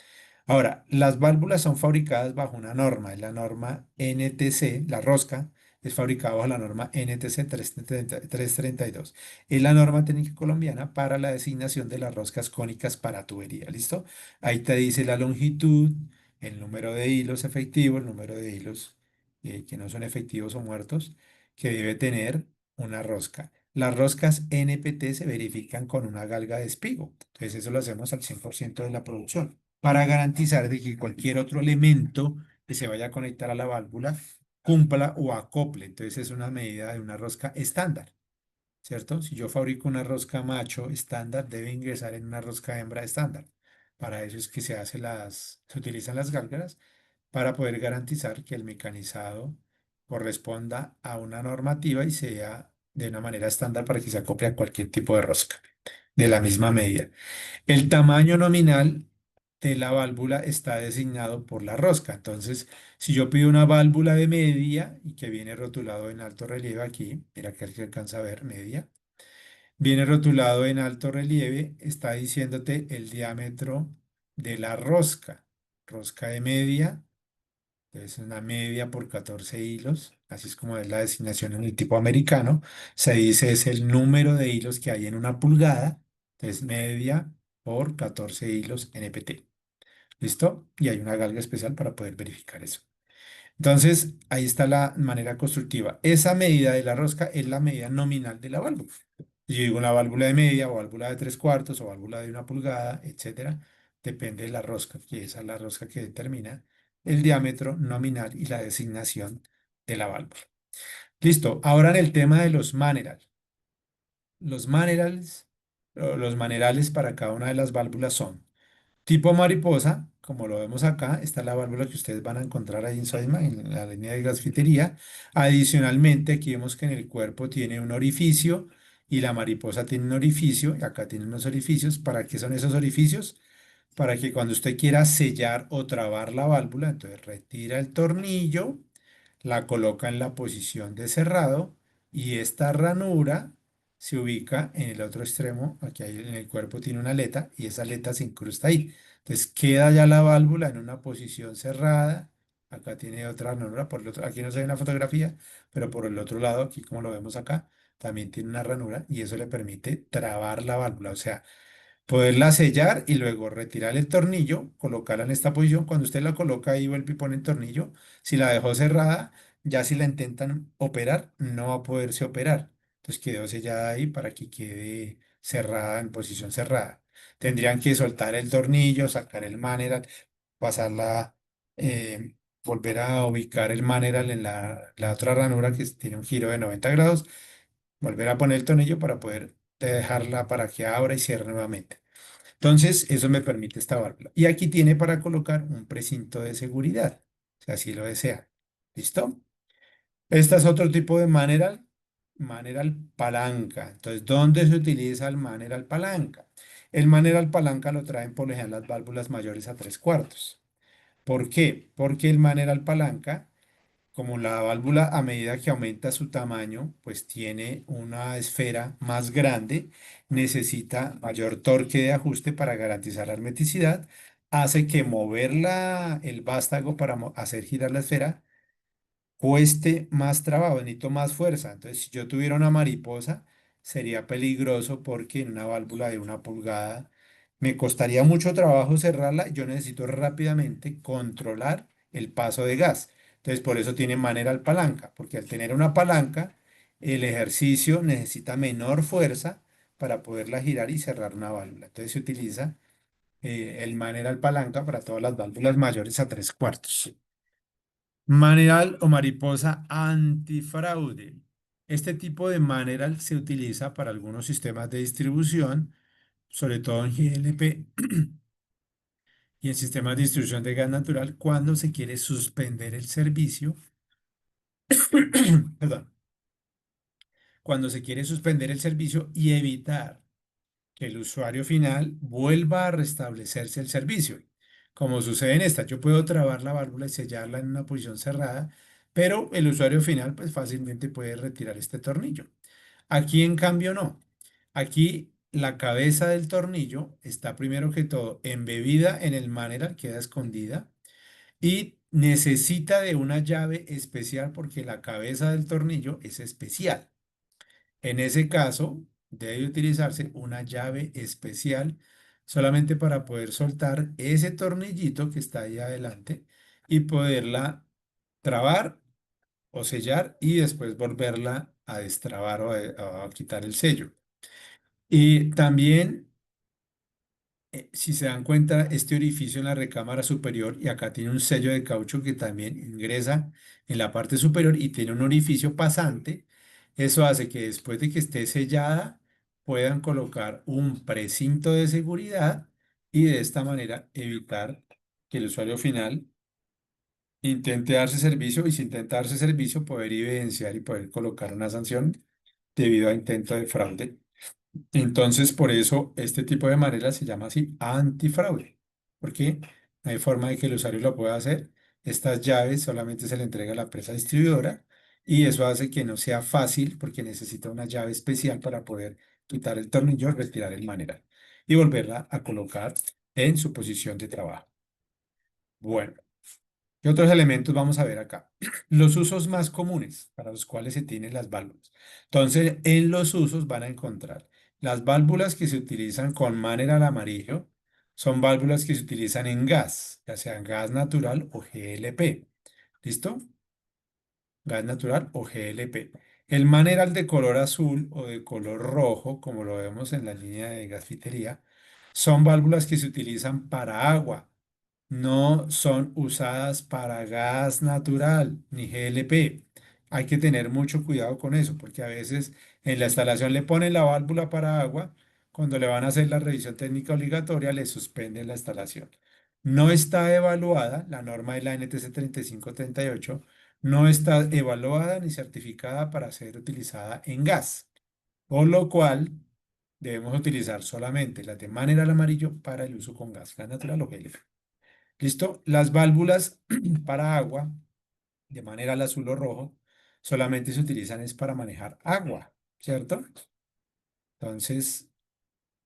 Ahora, las válvulas son fabricadas bajo una norma, es la norma NTC, la rosca es fabricada bajo la norma NTC 332. Es la norma técnica colombiana para la designación de las roscas cónicas para tubería. ¿Listo? Ahí te dice la longitud, el número de hilos efectivos, el número de hilos que no son efectivos o muertos, que debe tener una rosca. Las roscas NPT se verifican con una galga de espigo. Entonces, eso lo hacemos al 100% de la producción para garantizar de que cualquier otro elemento que se vaya a conectar a la válvula cumpla o acople. Entonces, es una medida de una rosca estándar. ¿Cierto? Si yo fabrico una rosca macho estándar, debe ingresar en una rosca hembra estándar. Para eso es que se utilizan las gálgaras para poder garantizar que el mecanizado corresponda a una normativa y sea de una manera estándar para que se acople a cualquier tipo de rosca de la misma medida. El tamaño nominal de la válvula está designado por la rosca. Entonces, si yo pido una válvula de media y que viene rotulado en alto relieve aquí, mira que se alcanza a ver media, viene rotulado en alto relieve, está diciéndote el diámetro de la rosca. Rosca de media, es una media por 14 hilos, así es como es la designación en el tipo americano. Se dice es el número de hilos que hay en una pulgada, entonces media por 14 hilos NPT. ¿Listo? Y hay una galga especial para poder verificar eso. Entonces, ahí está la manera constructiva. Esa medida de la rosca es la medida nominal de la válvula. Si yo digo una válvula de media o válvula de tres cuartos o válvula de una pulgada, etcétera, depende de la rosca, que esa es la rosca que determina el diámetro nominal y la designación de la válvula. Listo. Ahora en el tema de los manerales. Los manerales para cada una de las válvulas son tipo mariposa, como lo vemos acá, esta es la válvula que ustedes van a encontrar ahí en Soisma, en la línea de gasfitería. Adicionalmente, aquí vemos que en el cuerpo tiene un orificio y la mariposa tiene un orificio, y acá tiene unos orificios. ¿Para qué son esos orificios? Para que cuando usted quiera sellar o trabar la válvula, entonces retira el tornillo, la coloca en la posición de cerrado y esta ranura se ubica en el otro extremo, aquí en el cuerpo tiene una aleta y esa aleta se incrusta ahí. Entonces queda ya la válvula en una posición cerrada. Acá tiene otra ranura, por el otro, aquí no se ve en la fotografía, pero por el otro lado, aquí como lo vemos acá, también tiene una ranura y eso le permite trabar la válvula. O sea, poderla sellar y luego retirar el tornillo, colocarla en esta posición. Cuando usted la coloca ahí, vuelve y pone el tornillo. Si la dejó cerrada, ya si la intentan operar, no va a poderse operar. Entonces quedó sellada ahí para que quede cerrada en posición cerrada. Tendrían que soltar el tornillo, sacar el maneral, pasarla, volver a ubicar el maneral en la otra ranura que tiene un giro de 90 grados, volver a poner el tornillo para poder dejarla para que abra y cierre nuevamente. Entonces, eso me permite esta válvula. Y aquí tiene para colocar un precinto de seguridad, si así lo desea. ¿Listo? Este es otro tipo de maneral palanca. Entonces, ¿dónde se utiliza el maneral palanca? El maneral palanca lo traen por lo general las válvulas mayores a tres cuartos. ¿Por qué? Porque el maneral palanca, como la válvula a medida que aumenta su tamaño, pues tiene una esfera más grande, necesita mayor torque de ajuste para garantizar la hermeticidad, hace que mover el vástago para hacer girar la esfera cueste más trabajo, necesito más fuerza. Entonces, si yo tuviera una mariposa, sería peligroso porque en una válvula de 1 pulgada me costaría mucho trabajo cerrarla. Yo necesito rápidamente controlar el paso de gas. Entonces, por eso tiene manera palanca, porque al tener una palanca, el ejercicio necesita menor fuerza para poderla girar y cerrar una válvula. Entonces, se utiliza el maneral palanca para todas las válvulas mayores a 3/4. Maneral o mariposa antifraude. Este tipo de maneral se utiliza para algunos sistemas de distribución, sobre todo en GLP y en sistemas de distribución de gas natural, cuando se quiere suspender el servicio, perdón, cuando se quiere suspender el servicio y evitar que el usuario final vuelva a restablecerse el servicio. Como sucede en esta, yo puedo trabar la válvula y sellarla en una posición cerrada, pero el usuario final pues fácilmente puede retirar este tornillo. Aquí en cambio no. Aquí la cabeza del tornillo está primero que todo embebida en el maneral, queda escondida y necesita de una llave especial porque la cabeza del tornillo es especial. En ese caso, debe utilizarse una llave especial solamente para poder soltar ese tornillito que está ahí adelante y poderla trabar o sellar y después volverla a destrabar o a quitar el sello. Y también si se dan cuenta, este orificio en la recámara superior, y acá tiene un sello de caucho que también ingresa en la parte superior y tiene un orificio pasante, eso hace que después de que esté sellada, puedan colocar un precinto de seguridad y de esta manera evitar que el usuario final intente darse servicio y si intenta darse servicio, poder evidenciar y poder colocar una sanción debido a intento de fraude. Entonces, por eso este tipo de manera se llama así antifraude, porque no hay forma de que el usuario lo pueda hacer. Estas llaves solamente se le entrega a la empresa distribuidora y eso hace que no sea fácil porque necesita una llave especial para poder quitar el tornillo, retirar el maneral y volverla a colocar en su posición de trabajo. Bueno. ¿Qué otros elementos vamos a ver acá? Los usos más comunes para los cuales se tienen las válvulas. Entonces, en los usos van a encontrar las válvulas que se utilizan con manera al amarillo, son válvulas que se utilizan en gas, ya sea gas natural o GLP. ¿Listo? Gas natural o GLP. El maneral de color azul o de color rojo, como lo vemos en la línea de gasfitería, son válvulas que se utilizan para agua, no son usadas para gas natural ni GLP. Hay que tener mucho cuidado con eso, porque a veces en la instalación le ponen la válvula para agua, cuando le van a hacer la revisión técnica obligatoria, le suspenden la instalación. No está evaluada, la norma de la NTC 3538, no está evaluada ni certificada para ser utilizada en gas, por lo cual debemos utilizar solamente las de manera al amarillo para el uso con gas natural o GLP. ¿Listo? Las válvulas para agua, de manera al azul o rojo, solamente se utilizan es para manejar agua, ¿cierto? Entonces,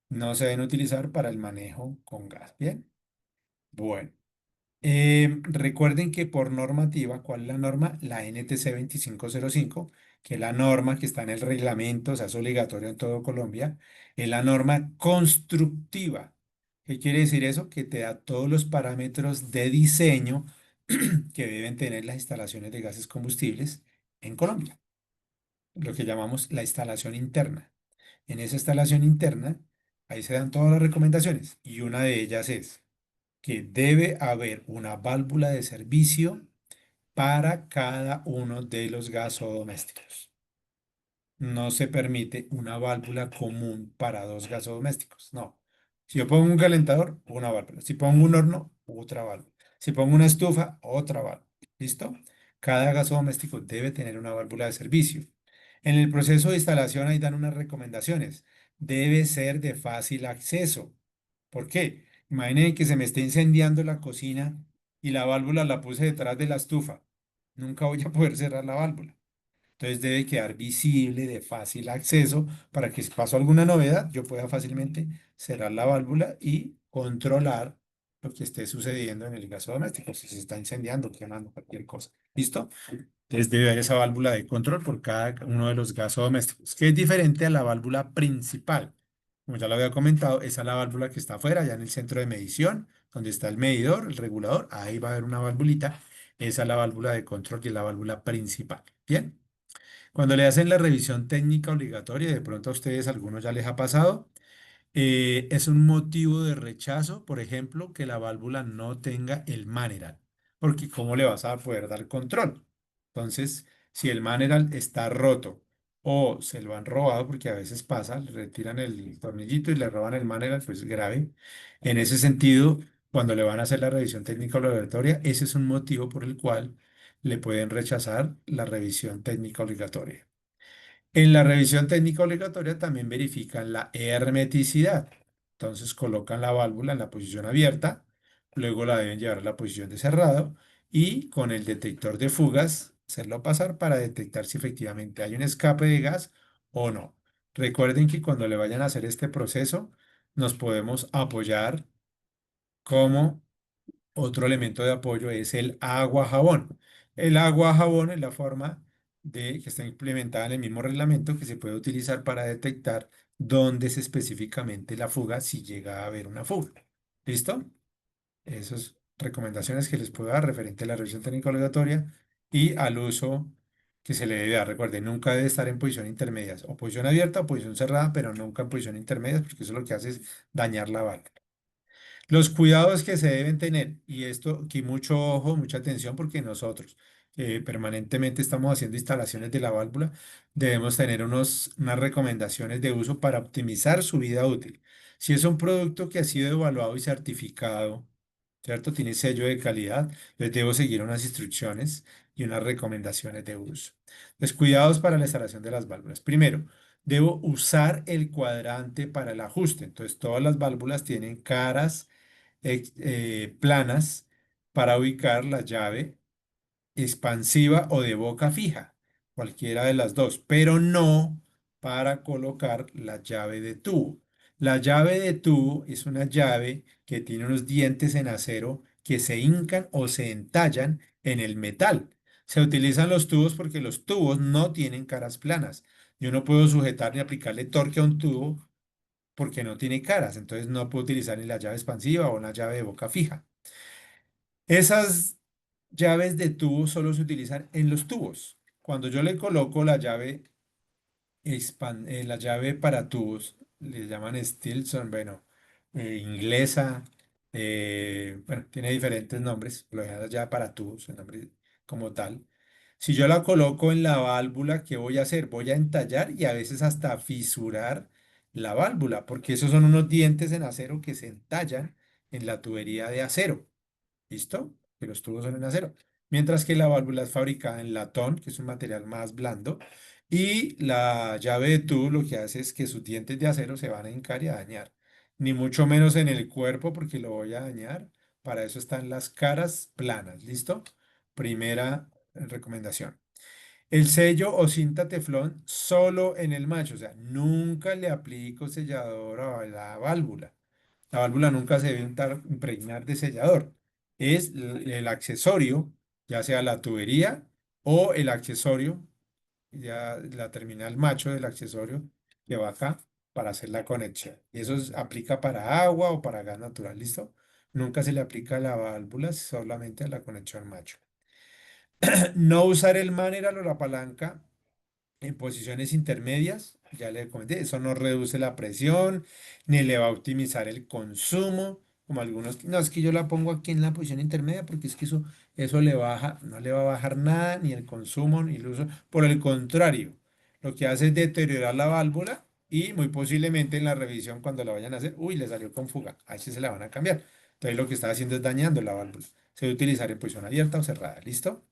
no se deben utilizar para el manejo con gas. Bien. Bueno. Recuerden que por normativa, ¿cuál es la norma? La NTC 2505, que es la norma que está en el reglamento, o sea, es obligatorio en todo Colombia, es la norma constructiva. ¿Qué quiere decir eso? Que te da todos los parámetros de diseño que deben tener las instalaciones de gases combustibles en Colombia, lo que llamamos la instalación interna. En esa instalación interna, ahí se dan todas las recomendaciones y una de ellas es que debe haber una válvula de servicio para cada uno de los gasodomésticos. No se permite una válvula común para dos gasodomésticos. No. Si yo pongo un calentador, una válvula. Si pongo un horno, otra válvula. Si pongo una estufa, otra válvula. ¿Listo? Cada gasodoméstico debe tener una válvula de servicio. En el proceso de instalación ahí dan unas recomendaciones. Debe ser de fácil acceso. ¿Por qué? Imaginen que se me esté incendiando la cocina y la válvula la puse detrás de la estufa. Nunca voy a poder cerrar la válvula. Entonces debe quedar visible, de fácil acceso, para que si pasó alguna novedad, yo pueda fácilmente cerrar la válvula y controlar lo que esté sucediendo en el gaso doméstico, si se está incendiando, quemando, cualquier cosa. ¿Listo? Entonces debe haber esa válvula de control por cada uno de los gasodomésticos, que es diferente a la válvula principal. Como ya lo había comentado, esa es la válvula que está afuera, ya en el centro de medición, donde está el medidor, el regulador, ahí va a haber una valvulita. Esa es la válvula de control, que es la válvula principal. Bien, cuando le hacen la revisión técnica obligatoria, de pronto a ustedes algunos ya les ha pasado, es un motivo de rechazo, por ejemplo, que la válvula no tenga el maneral, porque ¿cómo le vas a poder dar control? Entonces, si el maneral está roto o se lo han robado, porque a veces pasa, le retiran el tornillito y le roban el maneral, pues grave. En ese sentido, cuando le van a hacer la revisión técnica obligatoria, ese es un motivo por el cual le pueden rechazar la revisión técnica obligatoria. En la revisión técnica obligatoria también verifican la hermeticidad. Entonces colocan la válvula en la posición abierta, luego la deben llevar a la posición de cerrado y con el detector de fugas hacerlo pasar para detectar si efectivamente hay un escape de gas o no. Recuerden que cuando le vayan a hacer este proceso nos podemos apoyar como otro elemento de apoyo es el agua-jabón. El agua-jabón es la forma de que está implementada en el mismo reglamento que se puede utilizar para detectar dónde es específicamente la fuga si llega a haber una fuga. ¿Listo? Esas recomendaciones que les puedo dar referente a la revisión técnica obligatoria y al uso que se le debe dar. Recuerden, nunca debe estar en posición intermedia, o posición abierta o posición cerrada, pero nunca en posición intermedia, porque eso lo que hace es dañar la válvula. Los cuidados que se deben tener, y esto aquí mucho ojo, mucha atención, porque nosotros permanentemente estamos haciendo instalaciones de la válvula, debemos tener unas recomendaciones de uso para optimizar su vida útil. Si es un producto que ha sido evaluado y certificado, ¿cierto? Tiene sello de calidad, les debo seguir unas instrucciones y unas recomendaciones de uso. Los cuidados para la instalación de las válvulas. Primero, debo usar el cuadrante para el ajuste. Entonces, todas las válvulas tienen caras planas para ubicar la llave expansiva o de boca fija, cualquiera de las dos, pero no para colocar la llave de tubo. La llave de tubo es una llave que tiene unos dientes en acero que se hincan o se entallan en el metal. Se utilizan los tubos porque los tubos no tienen caras planas. Yo no puedo sujetar ni aplicarle torque a un tubo porque no tiene caras, entonces no puedo utilizar ni la llave expansiva o una llave de boca fija. Esas llaves de tubo solo se utilizan en los tubos. Cuando yo le coloco la llave, la llave para tubos, le llaman Stilson, bueno, inglesa, bueno, tiene diferentes nombres, lo dejan ya para tubos, el nombre como tal. Si yo la coloco en la válvula, ¿qué voy a hacer? Voy a entallar y a veces hasta fisurar la válvula, porque esos son unos dientes en acero que se entallan en la tubería de acero. ¿Listo? Que los tubos son en acero. Mientras que la válvula es fabricada en latón, que es un material más blando, y la llave de tubo lo que hace es que sus dientes de acero se van a hincar y a dañar. Ni mucho menos en el cuerpo porque lo voy a dañar. Para eso están las caras planas. ¿Listo? Primera recomendación. El sello o cinta teflón solo en el macho, o sea, nunca le aplico sellador a la válvula. La válvula nunca se debe impregnar de sellador. Es el accesorio, ya sea la tubería o el accesorio, ya la terminal macho del accesorio que va acá para hacer la conexión. Y eso aplica para agua o para gas natural, ¿listo? Nunca se le aplica a la válvula, solamente a la conexión macho. No usar el maneral o la palanca en posiciones intermedias, ya le comenté, eso no reduce la presión, ni le va a optimizar el consumo, como algunos, no, es que yo la pongo aquí en la posición intermedia porque es que eso le baja, no le va a bajar nada, ni el consumo, ni el uso, por el contrario, lo que hace es deteriorar la válvula y muy posiblemente en la revisión cuando la vayan a hacer, uy, le salió con fuga, ahí sí se la van a cambiar. Entonces lo que está haciendo es dañando la válvula. Se debe utilizar en posición abierta o cerrada, ¿listo?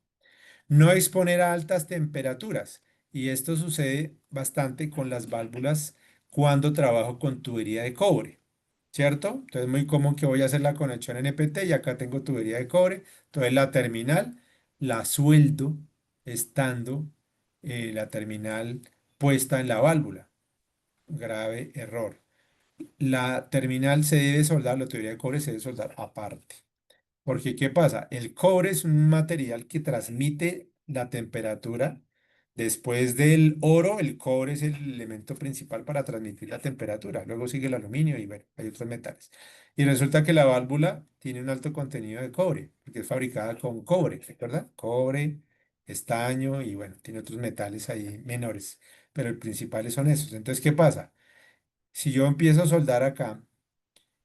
No exponer a altas temperaturas. Y esto sucede bastante con las válvulas cuando trabajo con tubería de cobre, ¿cierto? Entonces es muy común que voy a hacer la conexión NPT y acá tengo tubería de cobre. Entonces la terminal la sueldo estando la terminal puesta en la válvula. Grave error. La terminal se debe soldar, la tubería de cobre se debe soldar aparte. Porque, ¿qué pasa? El cobre es un material que transmite la temperatura. Después del oro, el cobre es el elemento principal para transmitir la temperatura. Luego sigue el aluminio y bueno, hay otros metales. Y resulta que la válvula tiene un alto contenido de cobre, porque es fabricada con cobre, ¿recuerda? Cobre, estaño y bueno, tiene otros metales ahí menores, pero el principales son esos. Entonces, ¿qué pasa? Si yo empiezo a soldar acá,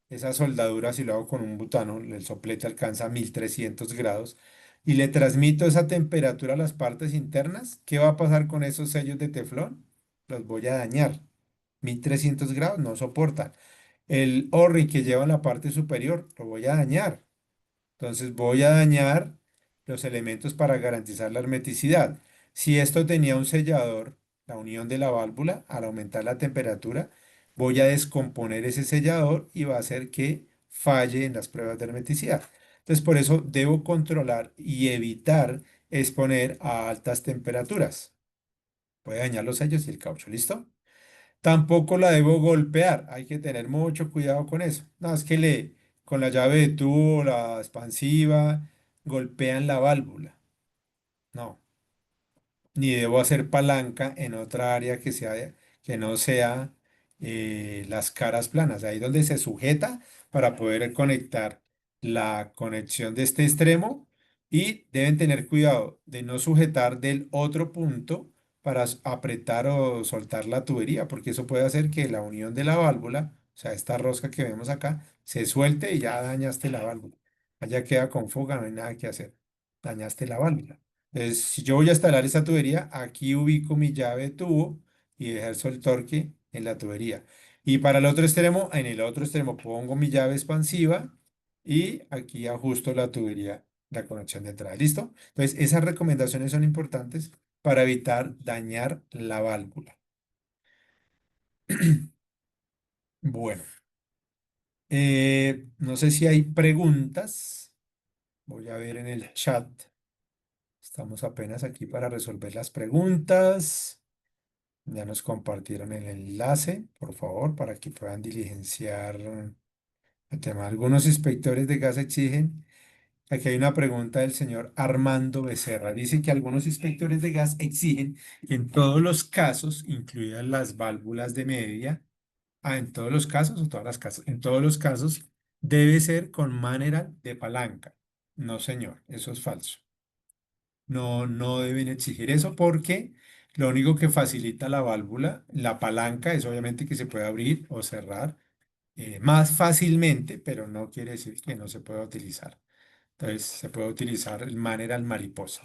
esa soldadura, si lo hago con un butano, el soplete alcanza 1300 grados y le transmito esa temperatura a las partes internas. ¿Qué va a pasar con esos sellos de teflón? Los voy a dañar. 1300 grados no soportan. El O-ring que lleva en la parte superior lo voy a dañar. Entonces voy a dañar los elementos para garantizar la hermeticidad. Si esto tenía un sellador, la unión de la válvula, al aumentar la temperatura, voy a descomponer ese sellador y va a hacer que falle en las pruebas de hermeticidad. Entonces por eso debo controlar y evitar exponer a altas temperaturas. Puede dañar los sellos y el caucho, ¿listo? Tampoco la debo golpear, hay que tener mucho cuidado con eso. No, es que con la llave de tubo, la expansiva, golpean la válvula. No, ni debo hacer palanca en otra área que no sea las caras planas, ahí donde se sujeta para poder conectar la conexión de este extremo y deben tener cuidado de no sujetar del otro punto para apretar o soltar la tubería, porque eso puede hacer que la unión de la válvula, o sea, esta rosca que vemos acá, se suelte y ya dañaste la válvula. Allá queda con fuga, no hay nada que hacer. Dañaste la válvula. Entonces, si yo voy a instalar esta tubería, aquí ubico mi llave de tubo y ejerzo el torque en la tubería. Y para el otro extremo, en el otro extremo pongo mi llave expansiva y aquí ajusto la tubería, la conexión de entrada. ¿Listo? Entonces, esas recomendaciones son importantes para evitar dañar la válvula. Bueno, no sé si hay preguntas. Voy a ver en el chat. Estamos apenas aquí para resolver las preguntas. Ya nos compartieron el enlace, por favor, para que puedan diligenciar el tema. Algunos inspectores de gas exigen. Aquí hay una pregunta del señor Armando Becerra. Dice que algunos inspectores de gas exigen que en todos los casos, incluidas las válvulas de media, en todos los casos o todas las casas, en todos los casos, debe ser con manera de palanca. No, señor, eso es falso. No, no deben exigir eso porque lo único que facilita la válvula, la palanca, es obviamente que se puede abrir o cerrar más fácilmente, pero no quiere decir que no se pueda utilizar. Entonces, se puede utilizar el Maneral mariposa.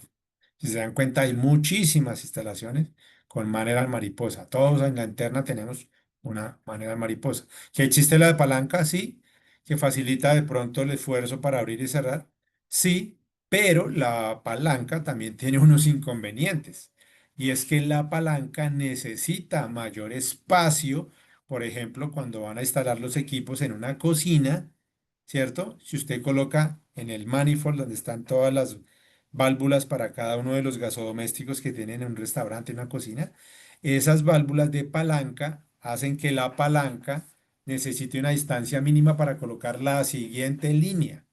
Si se dan cuenta, hay muchísimas instalaciones con Maneral mariposa. Todos en la interna tenemos una Maneral mariposa. ¿Que existe la de palanca? Sí. ¿Que facilita de pronto el esfuerzo para abrir y cerrar? Sí, pero la palanca también tiene unos inconvenientes. Y es que la palanca necesita mayor espacio, por ejemplo, cuando van a instalar los equipos en una cocina, ¿cierto? Si usted coloca en el manifold donde están todas las válvulas para cada uno de los gasodomésticos que tienen en un restaurante, en una cocina, esas válvulas de palanca hacen que la palanca necesite una distancia mínima para colocar la siguiente línea.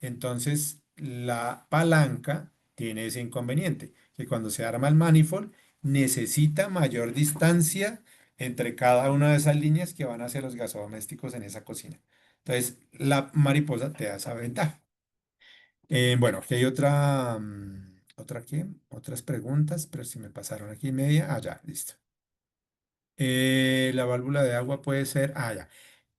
Entonces, la palanca tiene ese inconveniente, que cuando se arma el manifold necesita mayor distancia entre cada una de esas líneas que van hacia los gasodomésticos en esa cocina. Entonces, la mariposa te da esa ventaja. Bueno, aquí hay otra qué, otras preguntas, pero si me pasaron aquí media, ya, listo. La válvula de agua puede ser, ya.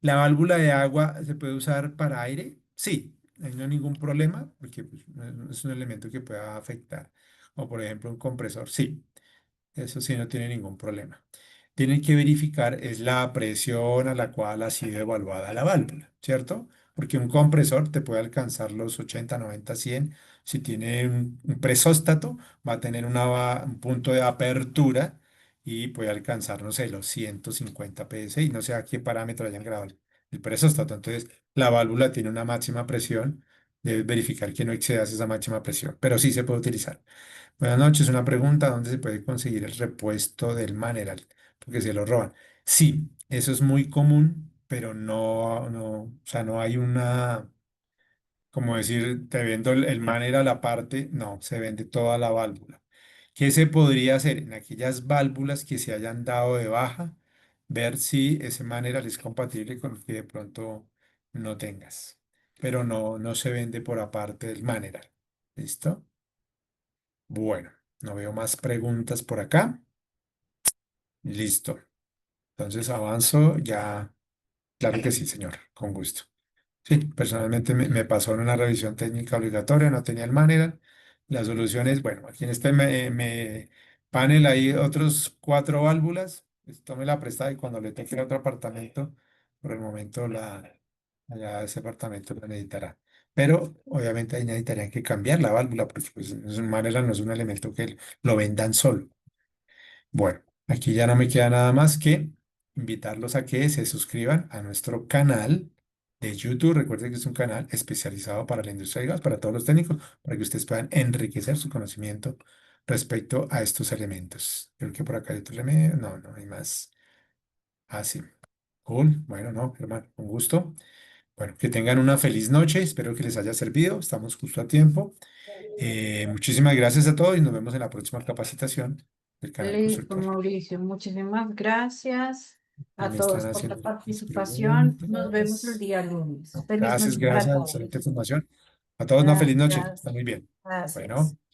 ¿La válvula de agua se puede usar para aire? Sí, ahí no hay ningún problema, porque pues, no es un elemento que pueda afectar. O por ejemplo, un compresor, sí. Eso sí, no tiene ningún problema. Tienen que verificar es la presión a la cual ha sido evaluada la válvula, ¿cierto? Porque un compresor te puede alcanzar los 80, 90, 100. Si tiene un presóstato, va a tener un punto de apertura y puede alcanzar, no sé, los 150 PSI. No sé a qué parámetro hayan grabado el presóstato. Entonces, la válvula tiene una máxima presión. Debes verificar que no excedas esa máxima presión, pero sí se puede utilizar. Buenas noches, una pregunta, ¿dónde se puede conseguir el repuesto del Maneral? Porque se lo roban. Sí, eso es muy común, pero o sea, no hay como decir, te vendo el Manner a la parte, no, se vende toda la válvula. ¿Qué se podría hacer en aquellas válvulas que se hayan dado de baja? Ver si ese Manner es compatible con el que de pronto no tengas. Pero no, no se vende por aparte del Manner. ¿Listo? Bueno, no veo más preguntas por acá. Listo. Entonces avanzo ya. Claro que sí, señor, con gusto. Sí, personalmente me pasó en una revisión técnica obligatoria, no tenía el manual. La solución es, bueno, aquí en este panel hay otros cuatro válvulas, pues, tómela prestada y cuando le toque a otro apartamento, por el momento allá ese apartamento lo necesitará. Pero obviamente ahí necesitarían que cambiar la válvula, porque pues, un manual no es un elemento que lo vendan solo. Bueno, aquí ya no me queda nada más que invitarlos a que se suscriban a nuestro canal de YouTube. Recuerden que es un canal especializado para la industria del gas, para todos los técnicos, para que ustedes puedan enriquecer su conocimiento respecto a estos elementos. Creo que por acá hay otro elemento. No, no hay más. Ah, sí. Cool. Bueno, no, hermano, un gusto. Bueno, que tengan una feliz noche. Espero que les haya servido. Estamos justo a tiempo. Muchísimas gracias a todos y nos vemos en la próxima capacitación del canal Listo, Consultor. Mauricio, muchísimas gracias Y a me todos están por la haciendo las participación. Nos vemos el preguntas. día lunes. Feliz Gracias, noche para gracias. todos. Excelente información. A todos una feliz noche. Está Gracias. muy bien. Bueno. Gracias.